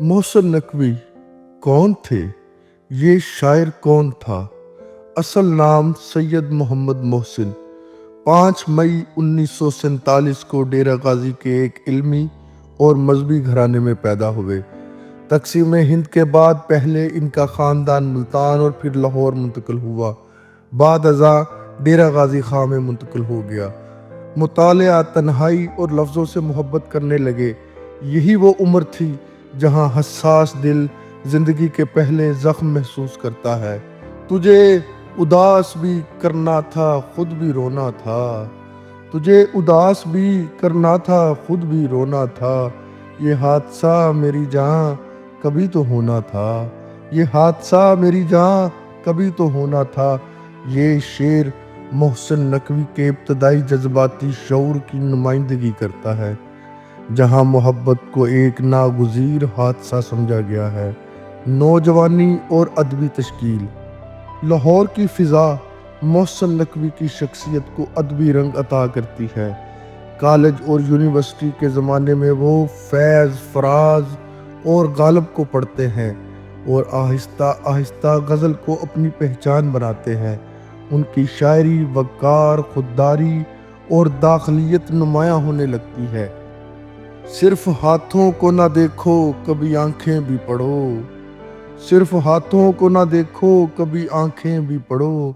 मोहसिन नकवी कौन थे? ये शायर कौन था? असल नाम सैयद मोहम्मद मोहसिन 5 मई 1947 को डेरा गाजी के एक इल्मी और मजहबी घराने में पैदा हुए। तकसीम हिंद के बाद पहले इनका ख़ानदान मुल्तान और फिर लाहौर मुंतकिल हुआ। बाद अज़ा डेरा गाजी खां में मुंतकिल हो गया। मुतालिया, तन्हाई और लफ्ज़ों से मोहब्बत करने लगे। यही वो उम्र थी जहाँ हसास दिल ज़िंदगी के पहले ज़ख्म महसूस करता है। तुझे उदास भी करना था, खुद भी रोना था। तुझे उदास भी करना था, खुद भी रोना था। ये हादसा मेरी जान कभी तो होना था। ये हादसा मेरी जान कभी तो होना था। ये शेर मोहसिन नकवी के इब्तदाई जज्बाती शऊर की नुमाइंदगी करता है, जहाँ मोहब्बत को एक नागुज़ीर हादसा समझा गया है। नौजवानी और अदबी तश्कील। लाहौर की फ़िज़ा मोहसिन नकवी की शख्सियत को अदबी रंग अता करती है। कॉलेज और यूनिवर्सिटी के ज़माने में वो फैज़, फराज और गालिब को पढ़ते हैं और आहिस्ता आहिस्ता गज़ल को अपनी पहचान बनाते हैं। उनकी शायरी वक़ार, खुददारी और दाखिलियत नुमायाँ होने लगती है। सिर्फ हाथों को ना देखो, कभी आंखें भी पढ़ो। सिर्फ हाथों को ना देखो, कभी आंखें भी पढ़ो।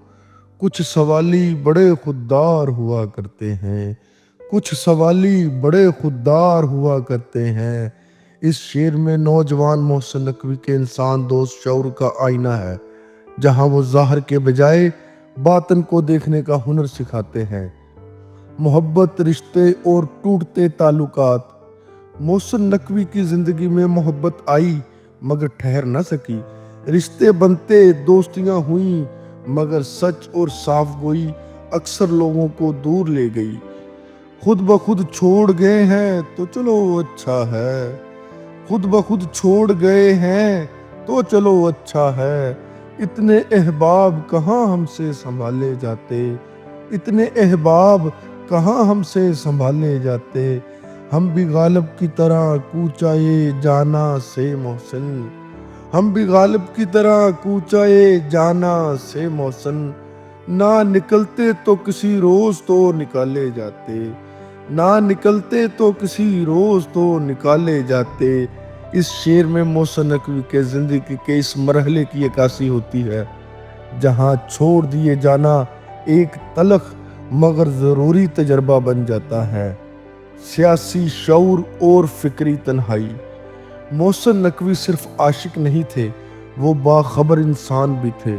कुछ सवाली बड़े खुददार हुआ करते हैं। कुछ सवाली बड़े खुददार हुआ करते हैं। इस शेर में नौजवान मोहसिन नकवी के इंसान दोस्त शऊर का आईना है, जहाँ वो ज़ाहिर के बजाय बातिन को देखने का हुनर सिखाते हैं। मोहब्बत, रिश्ते और टूटते ताल्लुकात। मोहसिन नकवी की ज़िंदगी में मोहब्बत आई मगर ठहर न सकी। रिश्ते बनते, दोस्तियाँ हुई, मगर सच और साफ गोई अक्सर लोगों को दूर ले गई। खुद ब खुद छोड़ गए हैं तो चलो अच्छा है। खुद ब खुद छोड़ गए हैं तो चलो अच्छा है। इतने अहबाब कहाँ हमसे संभाले जाते। इतने अहबाब कहाँ हमसे संभाले जाते। हम भी गालिब की तरह कूचाए जाना से मोहसिन। हम भी गालिब की तरह कूचाए जाना से मोहसिन। ना निकलते तो किसी रोज़ तो निकाले जाते। ना निकलते तो किसी रोज़ तो निकाले जाते। इस शेर में मोहसिन नकवी के ज़िंदगी के इस मरहले की अक्कासी होती है, जहाँ छोड़ दिए जाना एक तलख मगर ज़रूरी तजर्बा बन जाता है। सियासी शऊर और फ़िक्री तन्हाई। मोहसिन नकवी सिर्फ आशिक नहीं थे, वो बाखबर इंसान भी थे।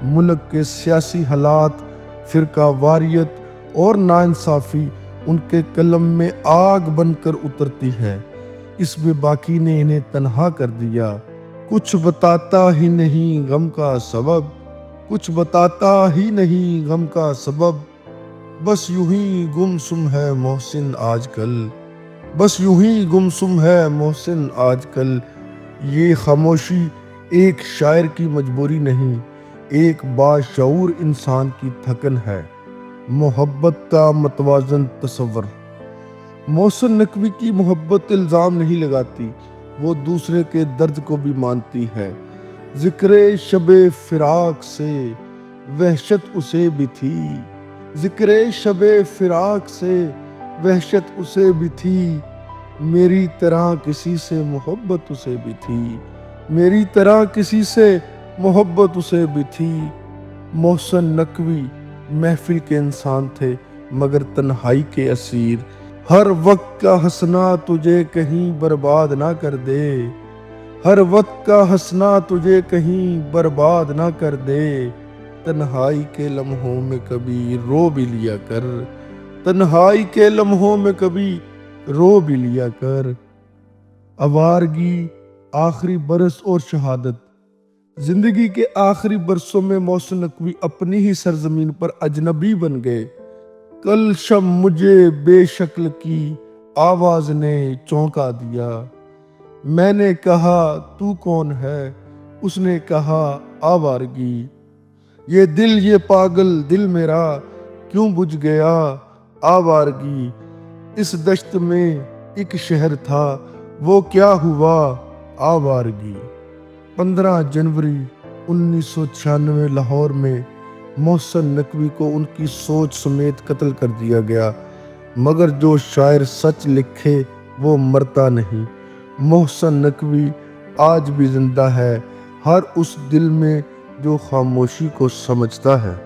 मुल्क के सियासी हालात, फ़िरका वारियत और नाइंसाफ़ी उनके कलम में आग बनकर उतरती है। इस बेबाकी ने इन्हें तन्हा कर दिया। कुछ बताता ही नहीं गम का सबब। कुछ बताता ही नहीं गम का सबब। बस यूं ही गुमसुम है मोहसिन आजकल। बस यूं ही गुमसुम है मोहसिन आजकल। ये खामोशी एक शायर की मजबूरी नहीं, एक बाशऊर इंसान की थकन है। मोहब्बत का मतवाज़न तसव्वुर। मोहसिन नकवी की मोहब्बत इल्ज़ाम नहीं लगाती, वो दूसरे के दर्द को भी मानती है। ज़िक्रे शबे फ़िराक से वहशत उसे भी थी। ज़िक्रे शबे फ़िराक से वहशत उसे भी थी। मेरी तरह किसी से मोहब्बत उसे भी थी। मेरी तरह किसी से मोहब्बत उसे भी थी। मोहसिन नकवी महफिल के इंसान थे मगर तन्हाई के असीर। हर वक्त का हंसना तुझे कहीं बर्बाद ना कर दे। हर वक्त का हंसना तुझे कहीं बर्बाद ना कर दे। तन्हाई के लम्हों में कभी रो भी लिया कर। तन्हाई के लम्हों में कभी रो भी लिया कर। आवारगी, आखिरी बरस और शहादत। जिंदगी के आखिरी बरसों में मोहसिन नकवी अपनी ही सरजमीन पर अजनबी बन गए। कल शब मुझे बेशक्ल की आवाज ने चौंका दिया। मैंने कहा तू कौन है, उसने कहा आवारगी। ये दिल ये पागल दिल मेरा क्यों बुझ गया आवारगी। اس دشت میں ایک شہر تھا، وہ کیا ہوا آوارگی۔ 15 جنوری 1996 لاہور میں محسن نقوی کو ان کی سوچ سمیت قتل کر دیا گیا، مگر جو شاعر سچ لکھے وہ مرتا نہیں۔ محسن نقوی آج بھی زندہ ہے، ہر اس دل میں جو خاموشی کو سمجھتا ہے۔